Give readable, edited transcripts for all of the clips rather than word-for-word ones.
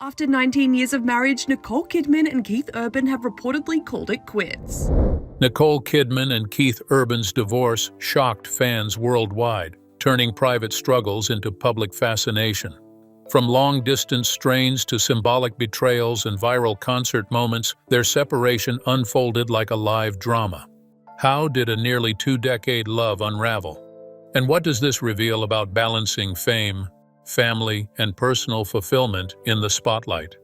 After 19 years of marriage, Nicole Kidman and Keith Urban have reportedly called it quits. Nicole Kidman and Keith Urban's divorce shocked fans worldwide, turning private struggles into public fascination. From long-distance strains to symbolic betrayals and viral concert moments, their separation unfolded like a live drama. How did a nearly two-decade love unravel? And what does this reveal about balancing fame, family, and personal fulfillment in the spotlight?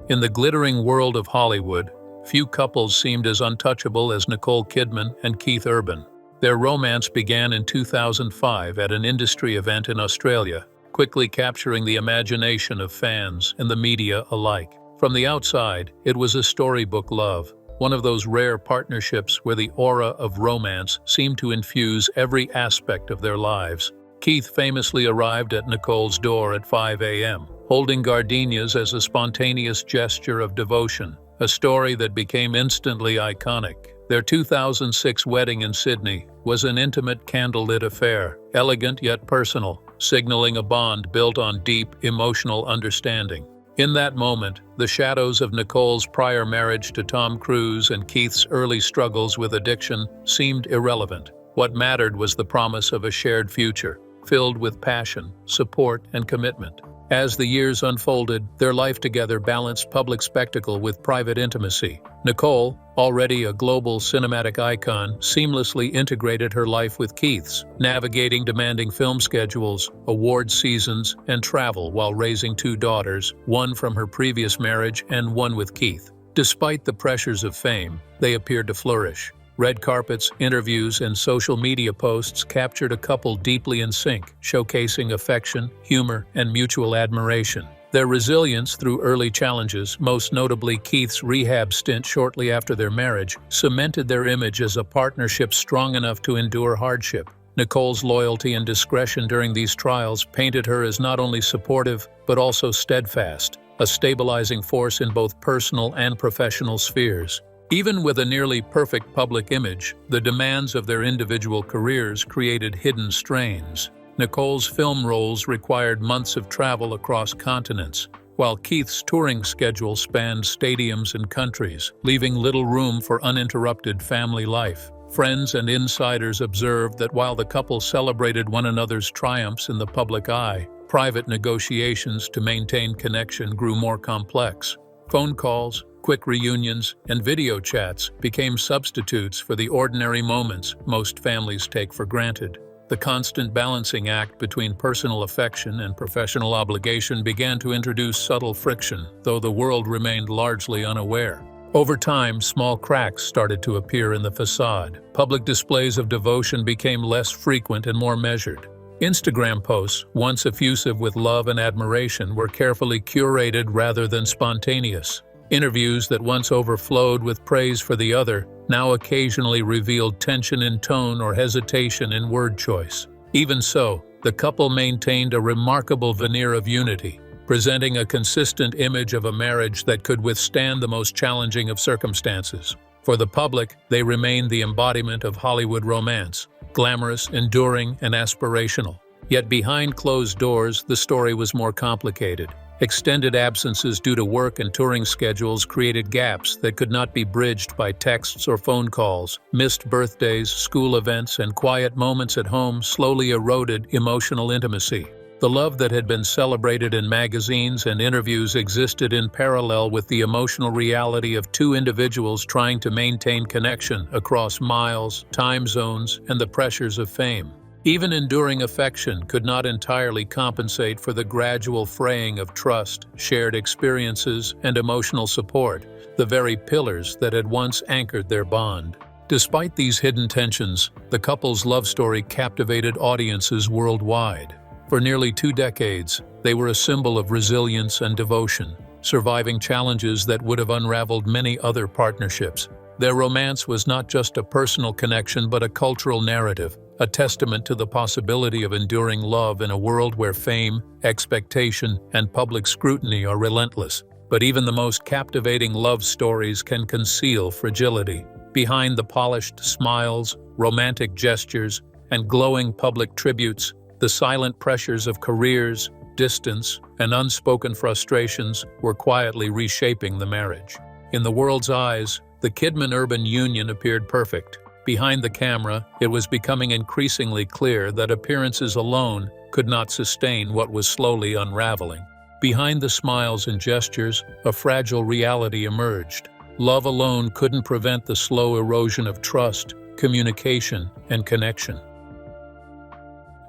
In the glittering world of Hollywood, few couples seemed as untouchable as Nicole Kidman and Keith Urban. Their romance began in 2005 at an industry event in Australia, quickly capturing the imagination of fans and the media alike. From the outside, it was a storybook love, one of those rare partnerships where the aura of romance seemed to infuse every aspect of their lives. Keith famously arrived at Nicole's door at 5 a.m., holding gardenias as a spontaneous gesture of devotion, a story that became instantly iconic. Their 2006 wedding in Sydney was an intimate candlelit affair, elegant yet personal, signaling a bond built on deep emotional understanding. In that moment, the shadows of Nicole's prior marriage to Tom Cruise and Keith's early struggles with addiction seemed irrelevant. What mattered was the promise of a shared future, filled with passion, support, and commitment. As the years unfolded, their life together balanced public spectacle with private intimacy. Nicole, already a global cinematic icon, seamlessly integrated her life with Keith's, navigating demanding film schedules, award seasons, and travel while raising two daughters, one from her previous marriage and one with Keith. Despite the pressures of fame, they appeared to flourish. Red carpets, interviews, and social media posts captured a couple deeply in sync, showcasing affection, humor, and mutual admiration. Their resilience through early challenges, most notably Keith's rehab stint shortly after their marriage, cemented their image as a partnership strong enough to endure hardship. Nicole's loyalty and discretion during these trials painted her as not only supportive, but also steadfast, a stabilizing force in both personal and professional spheres. Even with a nearly perfect public image, the demands of their individual careers created hidden strains. Nicole's film roles required months of travel across continents, while Keith's touring schedule spanned stadiums and countries, leaving little room for uninterrupted family life. Friends and insiders observed that while the couple celebrated one another's triumphs in the public eye, private negotiations to maintain connection grew more complex. Phone calls, quick reunions, and video chats became substitutes for the ordinary moments most families take for granted. The constant balancing act between personal affection and professional obligation began to introduce subtle friction, though the world remained largely unaware. Over time, small cracks started to appear in the facade. Public displays of devotion became less frequent and more measured. Instagram posts, once effusive with love and admiration, were carefully curated rather than spontaneous. Interviews that once overflowed with praise for the other now occasionally revealed tension in tone or hesitation in word choice. Even so, the couple maintained a remarkable veneer of unity, presenting a consistent image of a marriage that could withstand the most challenging of circumstances. For the public, they remained the embodiment of Hollywood romance, glamorous, enduring, and aspirational. Yet behind closed doors, the story was more complicated. Extended absences due to work and touring schedules created gaps that could not be bridged by texts or phone calls. Missed birthdays, school events, and quiet moments at home slowly eroded emotional intimacy. The love that had been celebrated in magazines and interviews existed in parallel with the emotional reality of two individuals trying to maintain connection across miles, time zones, and the pressures of fame. Even enduring affection could not entirely compensate for the gradual fraying of trust, shared experiences, and emotional support, the very pillars that had once anchored their bond. Despite these hidden tensions, the couple's love story captivated audiences worldwide. For nearly 2 decades, they were a symbol of resilience and devotion, surviving challenges that would have unraveled many other partnerships. Their romance was not just a personal connection but a cultural narrative, a testament to the possibility of enduring love in a world where fame, expectation, and public scrutiny are relentless. But even the most captivating love stories can conceal fragility. Behind the polished smiles, romantic gestures, and glowing public tributes, the silent pressures of careers, distance, and unspoken frustrations were quietly reshaping the marriage. In the world's eyes, the Kidman-Urban union appeared perfect. Behind the camera, it was becoming increasingly clear that appearances alone could not sustain what was slowly unraveling. Behind the smiles and gestures, a fragile reality emerged. Love alone couldn't prevent the slow erosion of trust, communication, and connection.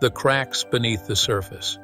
The cracks beneath the surface.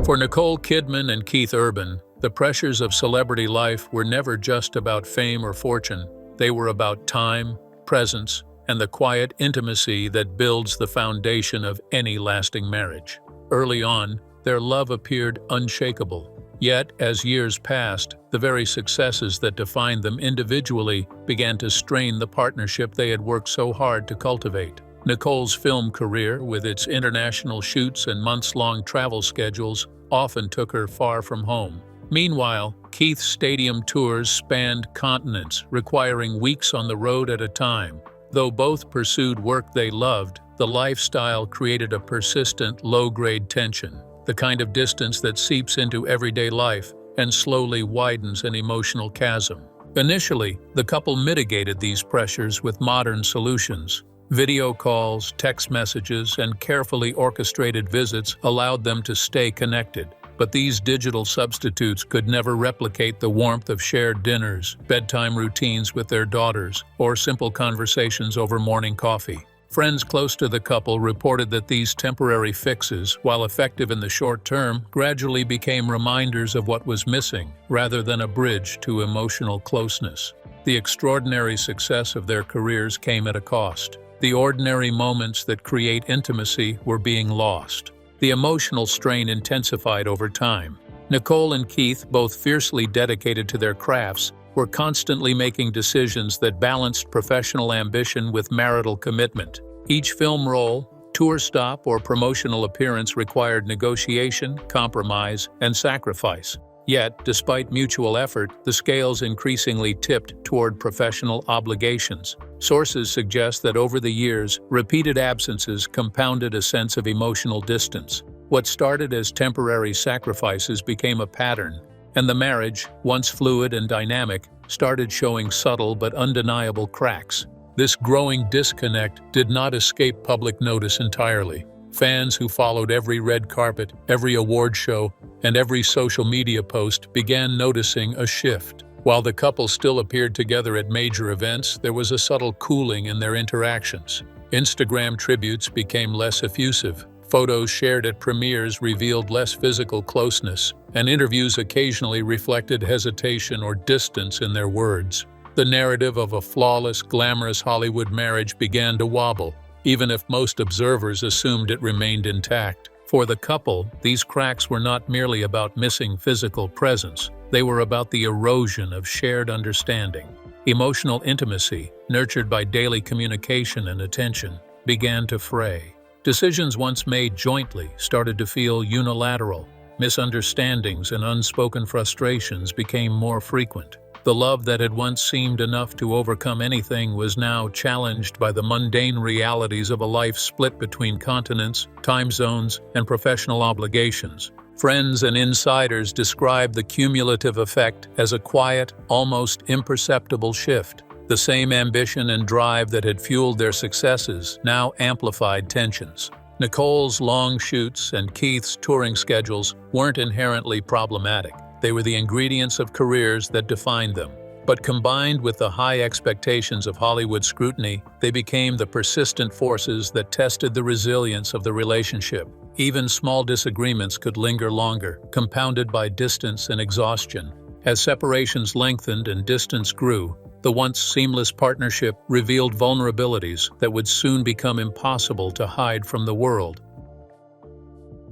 For Nicole Kidman and Keith Urban, the pressures of celebrity life were never just about fame or fortune. They were about time, presence, and the quiet intimacy that builds the foundation of any lasting marriage. Early on, their love appeared unshakable. Yet, as years passed, the very successes that defined them individually began to strain the partnership they had worked so hard to cultivate. Nicole's film career, with its international shoots and months-long travel schedules, often took her far from home. Meanwhile, Keith's stadium tours spanned continents, requiring weeks on the road at a time. Though both pursued work they loved, the lifestyle created a persistent, low-grade tension, the kind of distance that seeps into everyday life and slowly widens an emotional chasm. Initially, the couple mitigated these pressures with modern solutions. Video calls, text messages, and carefully orchestrated visits allowed them to stay connected. But these digital substitutes could never replicate the warmth of shared dinners, bedtime routines with their daughters, or simple conversations over morning coffee. Friends close to the couple reported that these temporary fixes, while effective in the short term, gradually became reminders of what was missing, rather than a bridge to emotional closeness. The extraordinary success of their careers came at a cost. The ordinary moments that create intimacy were being lost. The emotional strain intensified over time. Nicole and Keith, both fiercely dedicated to their crafts, were constantly making decisions that balanced professional ambition with marital commitment. Each film role, tour stop, or promotional appearance required negotiation, compromise, and sacrifice. Yet, despite mutual effort, the scales increasingly tipped toward professional obligations. Sources suggest that over the years, repeated absences compounded a sense of emotional distance. What started as temporary sacrifices became a pattern, and the marriage, once fluid and dynamic, started showing subtle but undeniable cracks. This growing disconnect did not escape public notice entirely. Fans who followed every red carpet, every award show, and every social media post began noticing a shift. While the couple still appeared together at major events, there was a subtle cooling in their interactions. Instagram tributes became less effusive. Photos shared at premieres revealed less physical closeness, and interviews occasionally reflected hesitation or distance in their words. The narrative of a flawless, glamorous Hollywood marriage began to wobble, even if most observers assumed it remained intact. For the couple, these cracks were not merely about missing physical presence. They were about the erosion of shared understanding. Emotional intimacy, nurtured by daily communication and attention, began to fray. Decisions once made jointly started to feel unilateral. Misunderstandings and unspoken frustrations became more frequent. The love that had once seemed enough to overcome anything was now challenged by the mundane realities of a life split between continents, time zones, and professional obligations. Friends and insiders described the cumulative effect as a quiet, almost imperceptible shift. The same ambition and drive that had fueled their successes now amplified tensions. Nicole's long shoots and Keith's touring schedules weren't inherently problematic. They were the ingredients of careers that defined them. But combined with the high expectations of Hollywood scrutiny, they became the persistent forces that tested the resilience of the relationship. Even small disagreements could linger longer, compounded by distance and exhaustion. As separations lengthened and distance grew, the once seamless partnership revealed vulnerabilities that would soon become impossible to hide from the world.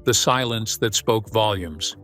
The silence that spoke volumes.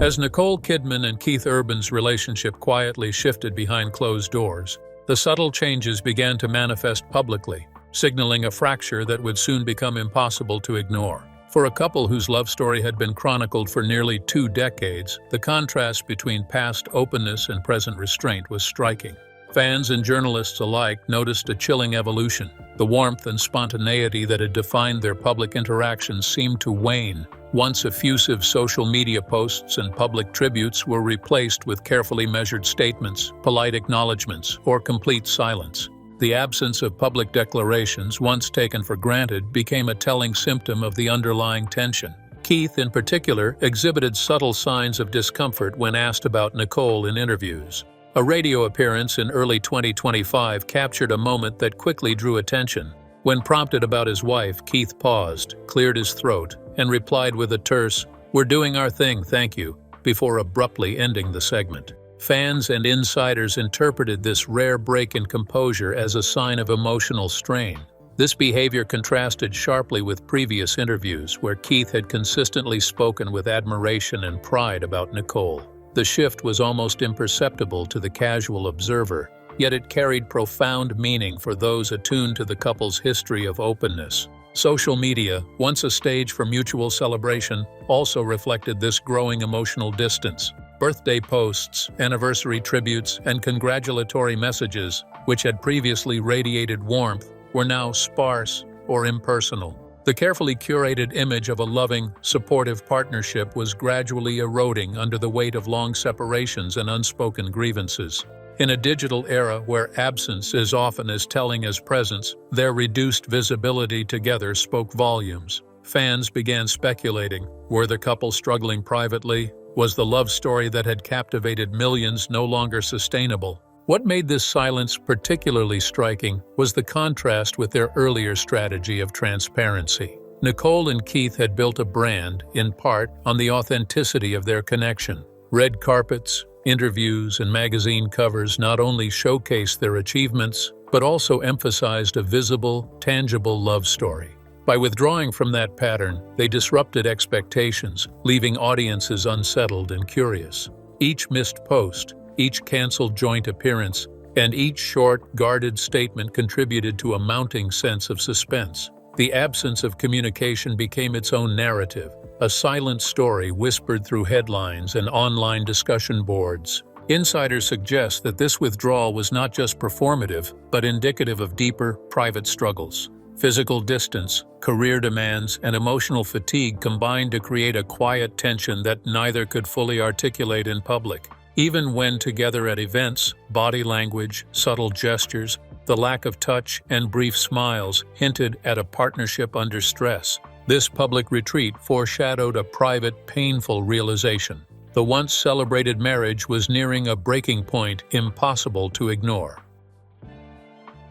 As Nicole Kidman and Keith Urban's relationship quietly shifted behind closed doors, the subtle changes began to manifest publicly, signaling a fracture that would soon become impossible to ignore. For a couple whose love story had been chronicled for nearly 2 decades, the contrast between past openness and present restraint was striking. Fans and journalists alike noticed a chilling evolution. The warmth and spontaneity that had defined their public interactions seemed to wane. Once effusive social media posts and public tributes were replaced with carefully measured statements, polite acknowledgments, or complete silence. The absence of public declarations, once taken for granted, became a telling symptom of the underlying tension. Keith, in particular, exhibited subtle signs of discomfort when asked about Nicole in interviews. A radio appearance in early 2025 captured a moment that quickly drew attention. When prompted about his wife, Keith paused, cleared his throat, and replied with a terse, "We're doing our thing, thank you," before abruptly ending the segment. Fans and insiders interpreted this rare break in composure as a sign of emotional strain. This behavior contrasted sharply with previous interviews, where Keith had consistently spoken with admiration and pride about Nicole. The shift was almost imperceptible to the casual observer, yet it carried profound meaning for those attuned to the couple's history of openness. Social media, once a stage for mutual celebration, also reflected this growing emotional distance. Birthday posts, anniversary tributes, and congratulatory messages, which had previously radiated warmth, were now sparse or impersonal. The carefully curated image of a loving, supportive partnership was gradually eroding under the weight of long separations and unspoken grievances. In a digital era where absence is often as telling as presence, their reduced visibility together spoke volumes. Fans began speculating. Were the couple struggling privately? Was the love story that had captivated millions no longer sustainable? What made this silence particularly striking was the contrast with their earlier strategy of transparency. Nicole and Keith had built a brand, in part, on the authenticity of their connection. Red carpets, interviews, and magazine covers not only showcased their achievements, but also emphasized a visible, tangible love story. By withdrawing from that pattern, they disrupted expectations, leaving audiences unsettled and curious. Each missed post, each canceled joint appearance, and each short, guarded statement contributed to a mounting sense of suspense. The absence of communication became its own narrative, a silent story whispered through headlines and online discussion boards. Insiders suggest that this withdrawal was not just performative, but indicative of deeper, private struggles. Physical distance, career demands, and emotional fatigue combined to create a quiet tension that neither could fully articulate in public. Even when together at events, body language, subtle gestures, the lack of touch, and brief smiles hinted at a partnership under stress. This public retreat foreshadowed a private, painful realization. The once celebrated marriage was nearing a breaking point impossible to ignore.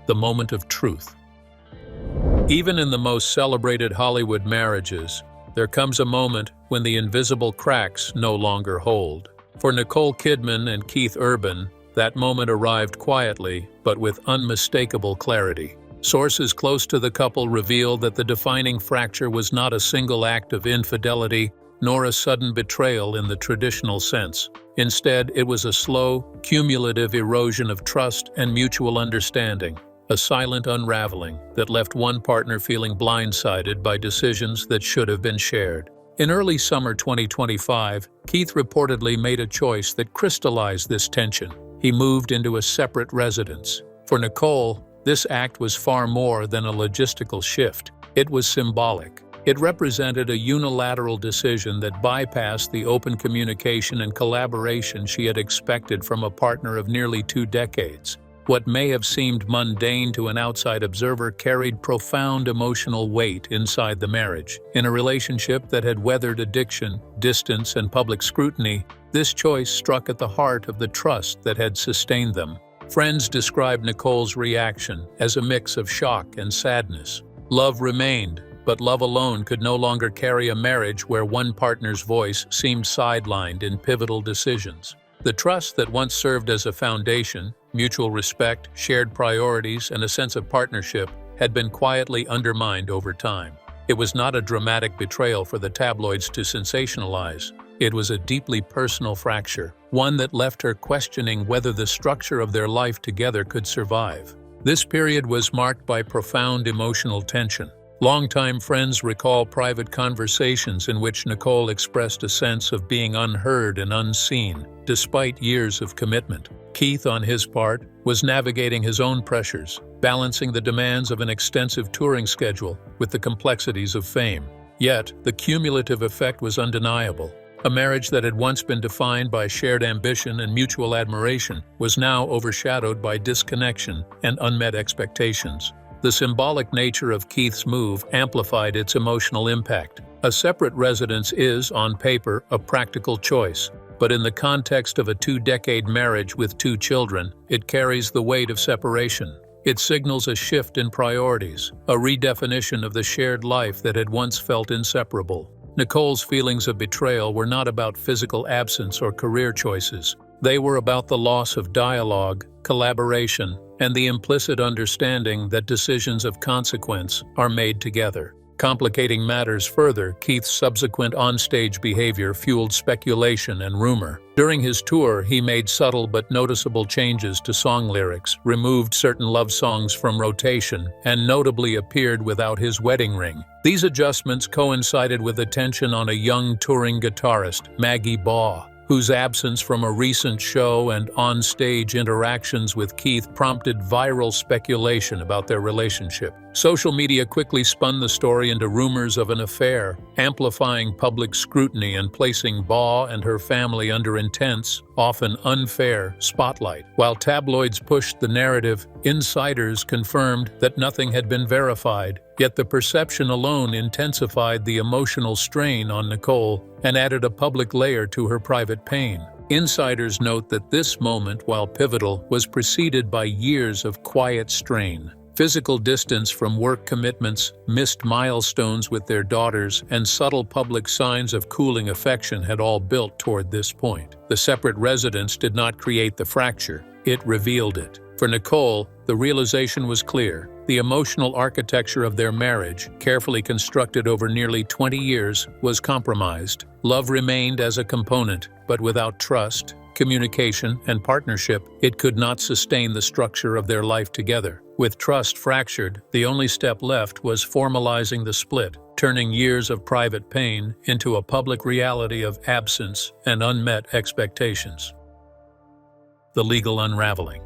The moment of truth. Even in the most celebrated Hollywood marriages, there comes a moment when the invisible cracks no longer hold. For Nicole Kidman and Keith Urban, that moment arrived quietly, but with unmistakable clarity. Sources close to the couple reveal that the defining fracture was not a single act of infidelity, nor a sudden betrayal in the traditional sense. Instead, it was a slow, cumulative erosion of trust and mutual understanding, a silent unraveling that left one partner feeling blindsided by decisions that should have been shared. In early summer 2025, Keith reportedly made a choice that crystallized this tension. He moved into a separate residence. For Nicole, this act was far more than a logistical shift. It was symbolic. It represented a unilateral decision that bypassed the open communication and collaboration she had expected from a partner of nearly 2 decades. What may have seemed mundane to an outside observer carried profound emotional weight inside the marriage. In a relationship that had weathered addiction, distance, and public scrutiny, this choice struck at the heart of the trust that had sustained them. Friends described Nicole's reaction as a mix of shock and sadness. Love remained, but love alone could no longer carry a marriage where one partner's voice seemed sidelined in pivotal decisions. The trust that once served as a foundation, mutual respect, shared priorities, and a sense of partnership, had been quietly undermined over time. It was not a dramatic betrayal for the tabloids to sensationalize. It was a deeply personal fracture, one that left her questioning whether the structure of their life together could survive. This period was marked by profound emotional tension. Longtime friends recall private conversations in which Nicole expressed a sense of being unheard and unseen, despite years of commitment. Keith, on his part, was navigating his own pressures, balancing the demands of an extensive touring schedule with the complexities of fame. Yet, the cumulative effect was undeniable. A marriage that had once been defined by shared ambition and mutual admiration was now overshadowed by disconnection and unmet expectations. The symbolic nature of Keith's move amplified its emotional impact. A separate residence is, on paper, a practical choice, but in the context of a two-decade marriage with 2 children, it carries the weight of separation. It signals a shift in priorities, a redefinition of the shared life that had once felt inseparable. Nicole's feelings of betrayal were not about physical absence or career choices. They were about the loss of dialogue, collaboration, and the implicit understanding that decisions of consequence are made together. Complicating matters further, Keith's subsequent onstage behavior fueled speculation and rumor. During his tour, he made subtle but noticeable changes to song lyrics, removed certain love songs from rotation, and notably appeared without his wedding ring. These adjustments coincided with attention on a young touring guitarist, Maggie Baugh, whose absence from a recent show and on-stage interactions with Keith prompted viral speculation about their relationship. Social media quickly spun the story into rumors of an affair, amplifying public scrutiny and placing Baugh and her family under intense, often unfair, spotlight. While tabloids pushed the narrative, insiders confirmed that nothing had been verified, yet the perception alone intensified the emotional strain on Nicole and added a public layer to her private pain. Insiders note that this moment, while pivotal, was preceded by years of quiet strain. Physical distance from work commitments, missed milestones with their daughters, and subtle public signs of cooling affection had all built toward this point. The separate residence did not create the fracture, it revealed it. For Nicole, the realization was clear. The emotional architecture of their marriage, carefully constructed over nearly 20 years, was compromised. Love remained as a component, but without trust, communication, and partnership, it could not sustain the structure of their life together. With trust fractured, the only step left was formalizing the split, turning years of private pain into a public reality of absence and unmet expectations. The legal unraveling.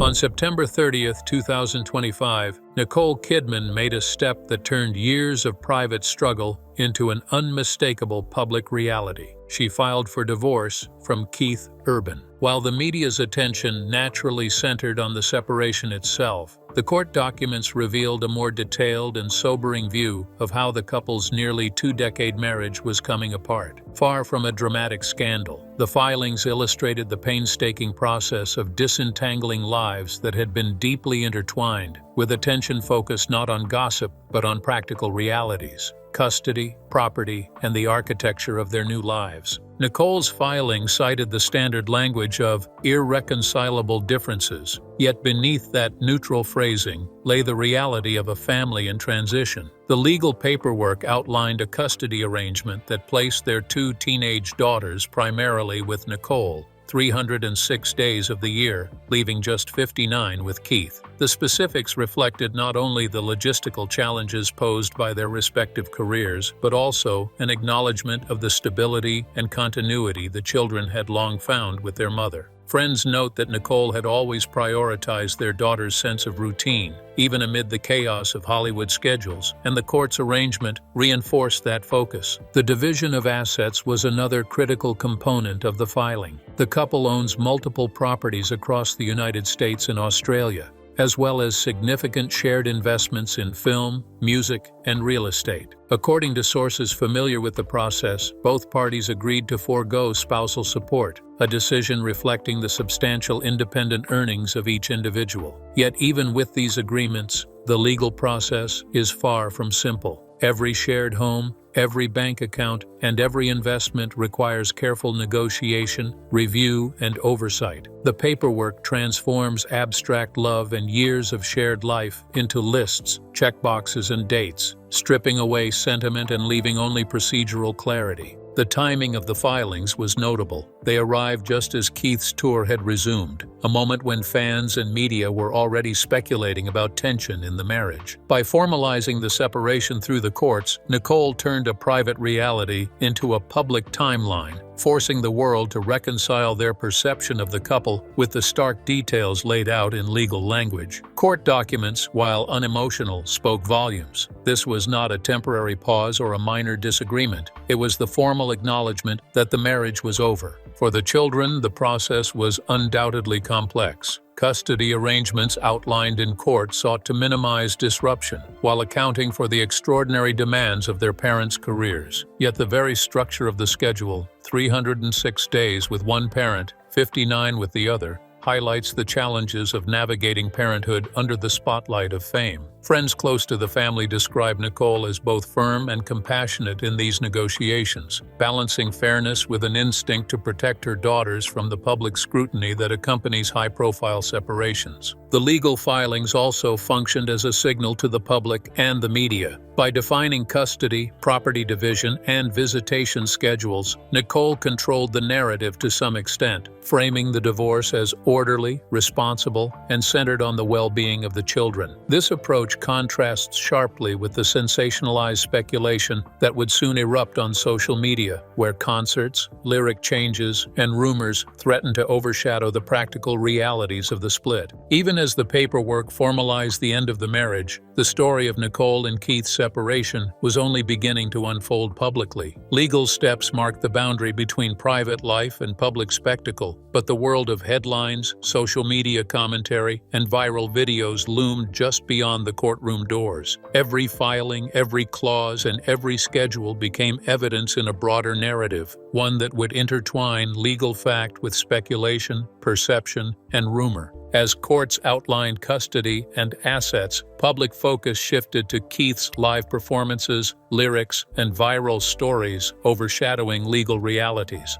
On September 30, 2025, Nicole Kidman made a step that turned years of private struggle into an unmistakable public reality. She filed for divorce from Keith Urban. While the media's attention naturally centered on the separation itself, the court documents revealed a more detailed and sobering view of how the couple's nearly 2-decade marriage was coming apart. Far from a dramatic scandal, the filings illustrated the painstaking process of disentangling lives that had been deeply intertwined, with attention focused not on gossip but on practical realities: custody, property, and the architecture of their new lives. Nicole's filing cited the standard language of irreconcilable differences, yet beneath that neutral phrasing lay the reality of a family in transition. The legal paperwork outlined a custody arrangement that placed their 2 teenage daughters primarily with Nicole, 306 days of the year, leaving just 59 with Keith. The specifics reflected not only the logistical challenges posed by their respective careers, but also an acknowledgement of the stability and continuity the children had long found with their mother. Friends note that Nicole had always prioritized their daughter's sense of routine, even amid the chaos of Hollywood schedules, and the court's arrangement reinforced that focus. The division of assets was another critical component of the filing. The couple owns multiple properties across the United States and Australia, as well as significant shared investments in film, music, and real estate. According to sources familiar with the process, both parties agreed to forego spousal support, a decision reflecting the substantial independent earnings of each individual. Yet even with these agreements, the legal process is far from simple. Every shared home, every bank account, and every investment requires careful negotiation, review, and oversight. The paperwork transforms abstract love and years of shared life into lists, checkboxes, and dates, stripping away sentiment and leaving only procedural clarity. The timing of the filings was notable. They arrived just as Keith's tour had resumed, a moment when fans and media were already speculating about tension in the marriage. By formalizing the separation through the courts, Nicole turned a private reality into a public timeline, forcing the world to reconcile their perception of the couple with the stark details laid out in legal language. Court documents, while unemotional, spoke volumes. This was not a temporary pause or a minor disagreement. It was the formal acknowledgement that the marriage was over. For the children, the process was undoubtedly complex. Custody arrangements outlined in court sought to minimize disruption, while accounting for the extraordinary demands of their parents' careers. Yet the very structure of the schedule, 306 days with one parent, 59 with the other, highlights the challenges of navigating parenthood under the spotlight of fame. Friends close to the family describe Nicole as both firm and compassionate in these negotiations, balancing fairness with an instinct to protect her daughters from the public scrutiny that accompanies high-profile separations. The legal filings also functioned as a signal to the public and the media. By defining custody, property division, and visitation schedules, Nicole controlled the narrative to some extent, framing the divorce as orderly, responsible, and centered on the well-being of the children. This approach contrasts sharply with the sensationalized speculation that would soon erupt on social media, where concerts, lyric changes, and rumors threatened to overshadow the practical realities of the split. Even as the paperwork formalized the end of the marriage, the story of Nicole and Keith's separation was only beginning to unfold publicly. Legal steps marked the boundary between private life and public spectacle, but the world of headlines, social media commentary, and viral videos loomed just beyond the courtroom doors. Every filing, every clause, and every schedule became evidence in a broader narrative, one that would intertwine legal fact with speculation, perception, and rumor. As courts outlined custody and assets, public focus shifted to Keith's live performances, lyrics, and viral stories overshadowing legal realities.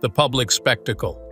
The public spectacle.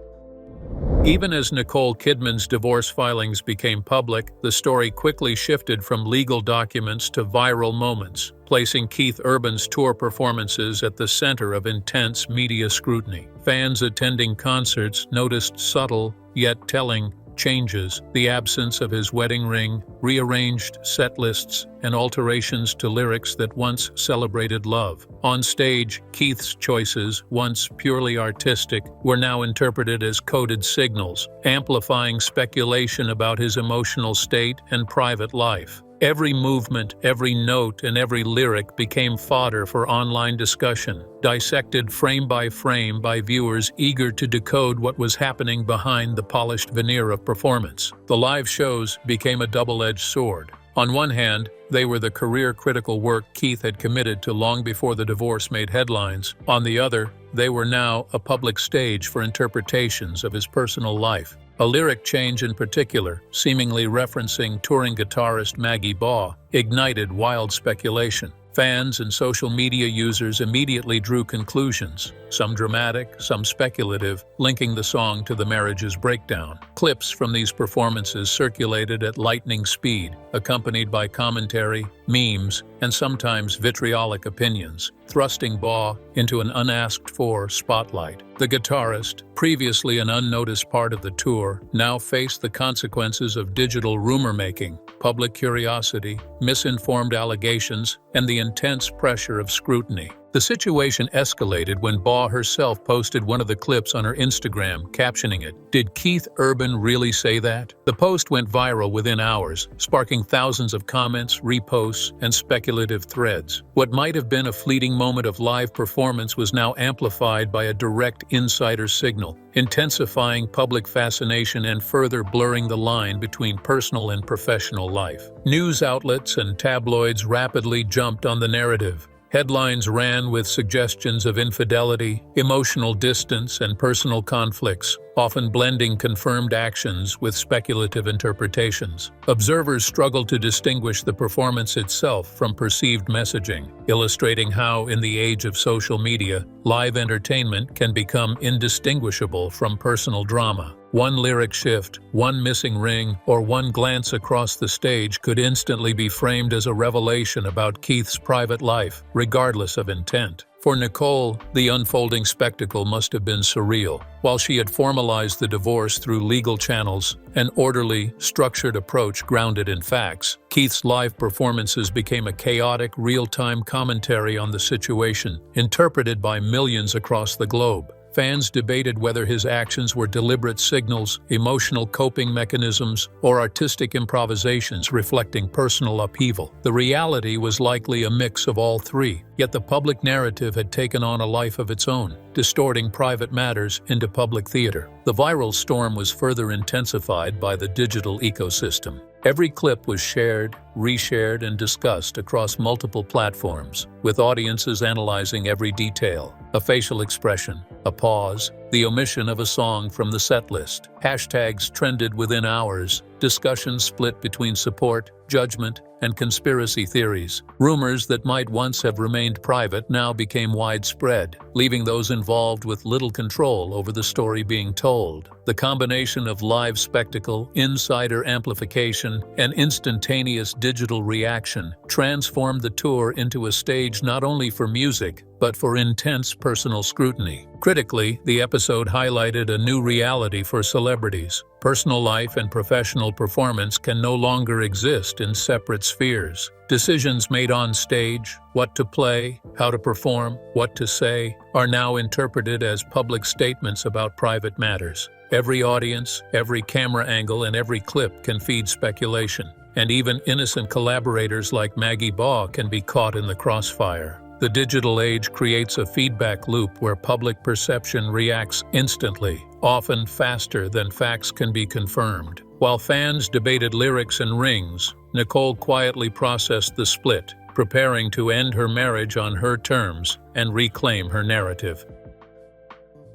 Even as Nicole Kidman's divorce filings became public, the story quickly shifted from legal documents to viral moments, placing Keith Urban's tour performances at the center of intense media scrutiny. Fans attending concerts noticed subtle, yet telling, changes, the absence of his wedding ring, rearranged set lists, and alterations to lyrics that once celebrated love. On stage, Keith's choices, once purely artistic, were now interpreted as coded signals, amplifying speculation about his emotional state and private life. Every movement, every note, and every lyric became fodder for online discussion, dissected frame by viewers eager to decode what was happening behind the polished veneer of performance. The live shows became a double-edged sword. On one hand, they were the career-critical work Keith had committed to long before the divorce made headlines. On the other, they were now a public stage for interpretations of his personal life. A lyric change in particular, seemingly referencing touring guitarist Maggie Baugh, ignited wild speculation. Fans and social media users immediately drew conclusions, some dramatic, some speculative, linking the song to the marriage's breakdown. Clips from these performances circulated at lightning speed, accompanied by commentary, memes, and sometimes vitriolic opinions, thrusting Baugh into an unasked-for spotlight. The guitarist, previously an unnoticed part of the tour, now faced the consequences of digital rumor-making, public curiosity, misinformed allegations, and the intense pressure of scrutiny. The situation escalated when Baugh herself posted one of the clips on her Instagram, captioning it, "Did Keith Urban really say that?" The post went viral within hours, sparking thousands of comments, reposts, and speculative threads. What might have been a fleeting moment of live performance was now amplified by a direct insider signal, intensifying public fascination and further blurring the line between personal and professional life. News outlets and tabloids rapidly jumped on the narrative. Headlines ran with suggestions of infidelity, emotional distance, and personal conflicts, often blending confirmed actions with speculative interpretations. Observers struggled to distinguish the performance itself from perceived messaging, illustrating how, in the age of social media, live entertainment can become indistinguishable from personal drama. One lyric shift, one missing ring, or one glance across the stage could instantly be framed as a revelation about Keith's private life, regardless of intent. For Nicole, the unfolding spectacle must have been surreal. While she had formalized the divorce through legal channels, an orderly, structured approach grounded in facts, Keith's live performances became a chaotic, real-time commentary on the situation, interpreted by millions across the globe. Fans debated whether his actions were deliberate signals, emotional coping mechanisms, or artistic improvisations reflecting personal upheaval. The reality was likely a mix of all three, yet the public narrative had taken on a life of its own, distorting private matters into public theater. The viral storm was further intensified by the digital ecosystem. Every clip was shared, reshared, and discussed across multiple platforms, with audiences analyzing every detail: a facial expression, a pause, the omission of a song from the set list. Hashtags trended within hours, discussions split between support, judgment, and conspiracy theories. Rumors that might once have remained private now became widespread, leaving those involved with little control over the story being told. The combination of live spectacle, insider amplification, and instantaneous digital reaction transformed the tour into a stage not only for music, but for intense personal scrutiny. Critically, the episode highlighted a new reality for celebrities. Personal life and professional performance can no longer exist in separate spheres. Decisions made on stage, what to play, how to perform, what to say, are now interpreted as public statements about private matters. Every audience, every camera angle, and every clip can feed speculation, and even innocent collaborators like Maggie Baugh can be caught in the crossfire. The digital age creates a feedback loop where public perception reacts instantly, often faster than facts can be confirmed. While fans debated lyrics and rings, Nicole quietly processed the split, preparing to end her marriage on her terms and reclaim her narrative.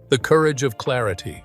The courage of clarity.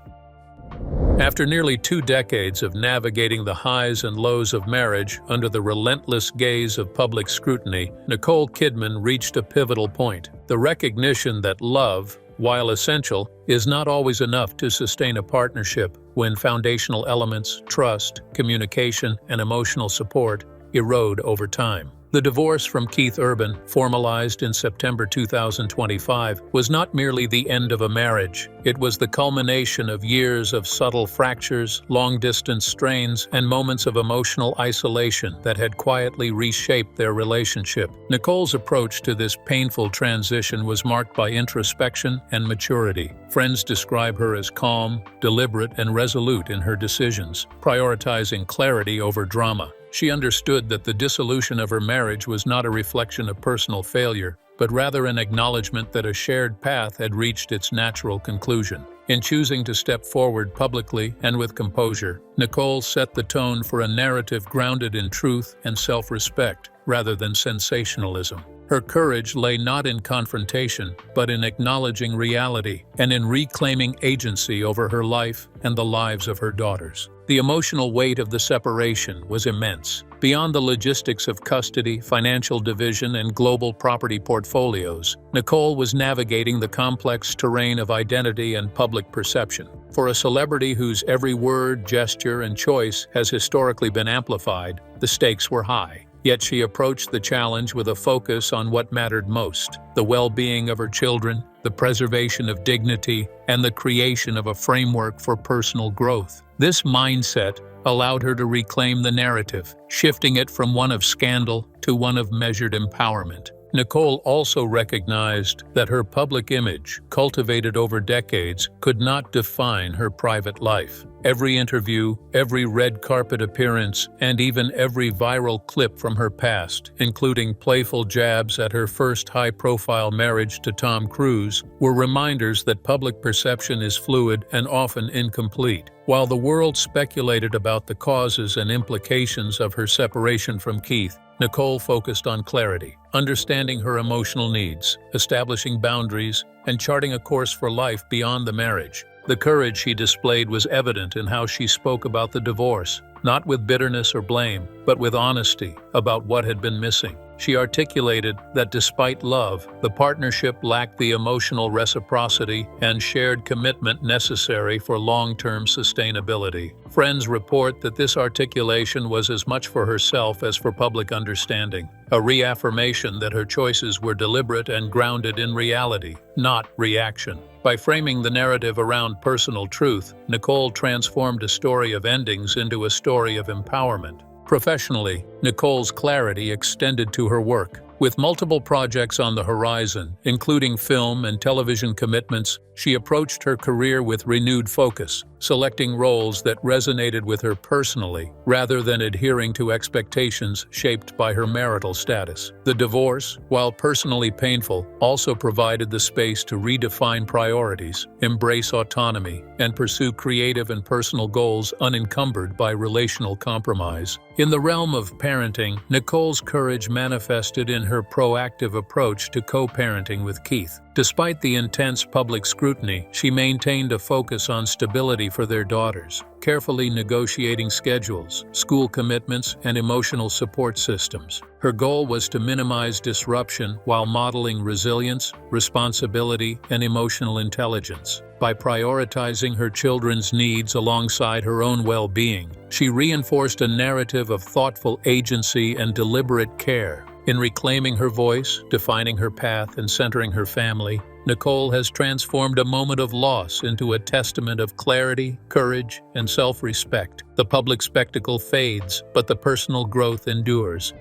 After nearly 2 decades of navigating the highs and lows of marriage under the relentless gaze of public scrutiny, Nicole Kidman reached a pivotal point: the recognition that love, while essential, is not always enough to sustain a partnership when foundational elements, trust, communication, and emotional support, erode over time. The divorce from Keith Urban, formalized in September 2025, was not merely the end of a marriage. It was the culmination of years of subtle fractures, long-distance strains, and moments of emotional isolation that had quietly reshaped their relationship. Nicole's approach to this painful transition was marked by introspection and maturity. Friends describe her as calm, deliberate, and resolute in her decisions, prioritizing clarity over drama. She understood that the dissolution of her marriage was not a reflection of personal failure, but rather an acknowledgement that a shared path had reached its natural conclusion. In choosing to step forward publicly and with composure, Nicole set the tone for a narrative grounded in truth and self-respect, rather than sensationalism. Her courage lay not in confrontation, but in acknowledging reality and in reclaiming agency over her life and the lives of her daughters. The emotional weight of the separation was immense. Beyond the logistics of custody, financial division, and global property portfolios, Nicole was navigating the complex terrain of identity and public perception. For a celebrity whose every word, gesture, and choice has historically been amplified, the stakes were high. Yet she approached the challenge with a focus on what mattered most: the well-being of her children, the preservation of dignity, and the creation of a framework for personal growth. This mindset allowed her to reclaim the narrative, shifting it from one of scandal to one of measured empowerment. Nicole also recognized that her public image, cultivated over decades, could not define her private life. Every interview, every red carpet appearance, and even every viral clip from her past, including playful jabs at her first high-profile marriage to Tom Cruise, were reminders that public perception is fluid and often incomplete. While the world speculated about the causes and implications of her separation from Keith, Nicole focused on clarity, understanding her emotional needs, establishing boundaries, and charting a course for life beyond the marriage. The courage she displayed was evident in how she spoke about the divorce, not with bitterness or blame, but with honesty about what had been missing. She articulated that despite love, the partnership lacked the emotional reciprocity and shared commitment necessary for long-term sustainability. Friends report that this articulation was as much for herself as for public understanding, a reaffirmation that her choices were deliberate and grounded in reality, not reaction. By framing the narrative around personal truth, Nicole transformed a story of endings into a story of empowerment. Professionally, Nicole's clarity extended to her work. With multiple projects on the horizon, including film and television commitments, she approached her career with renewed focus, selecting roles that resonated with her personally, rather than adhering to expectations shaped by her marital status. The divorce, while personally painful, also provided the space to redefine priorities, embrace autonomy, and pursue creative and personal goals unencumbered by relational compromise. In the realm of parenting, Nicole's courage manifested in her proactive approach to co-parenting with Keith. Despite the intense public scrutiny, she maintained a focus on stability for their daughters, carefully negotiating schedules, school commitments, and emotional support systems. Her goal was to minimize disruption while modeling resilience, responsibility, and emotional intelligence. By prioritizing her children's needs alongside her own well-being, she reinforced a narrative of thoughtful agency and deliberate care. In reclaiming her voice, defining her path, and centering her family, Nicole has transformed a moment of loss into a testament of clarity, courage, and self-respect. The public spectacle fades, but the personal growth endures.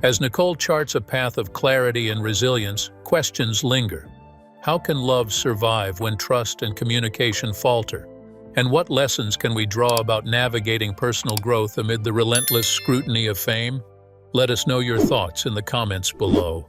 As Nicole charts a path of clarity and resilience, questions linger. How can love survive when trust and communication falter? And what lessons can we draw about navigating personal growth amid the relentless scrutiny of fame? Let us know your thoughts in the comments below.